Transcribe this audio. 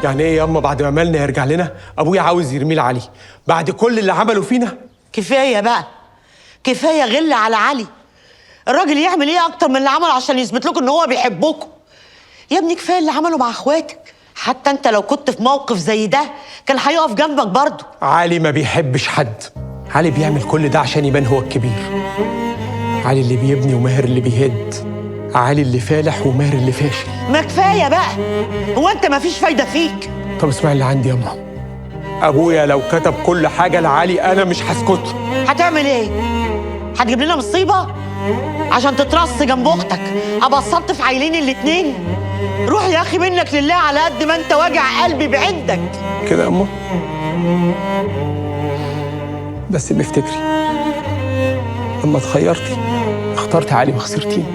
يعني ايه ياما بعد ما مالنا يرجع لنا ابويا عاوز يرميه لعلي بعد كل اللي عمله فينا؟ كفايه بقى، كفايه غل على علي. الراجل يعمل ايه اكتر من اللي عمله عشان يثبت لكم ان هو بيحبكم؟ يا ابني كفايه اللي عمله مع اخواتك. حتى انت لو كنت في موقف زي ده كان هيقف جنبك برضه. علي ما بيحبش حد، علي بيعمل كل ده عشان يبان هو الكبير. علي اللي بيبني وماهر اللي بيهد، علي اللي فالح وماهر اللي فاشل. ما كفايه بقى، هو انت ما فيش فايده فيك؟ طب اسمعي اللي عندي ياما، ابويا لو كتب كل حاجه لعلي انا مش هسكت. هتعمل ايه؟ هتجيب لنا مصيبه عشان تترص جنب اختك؟ ابسطت في عيلين الاتنين؟ روح يا اخي منك لله، على قد ما انت واجع قلبي بعندك كده يا اما. بس بفتكري لما اتخيرتي اخترت علي وخسرتيني.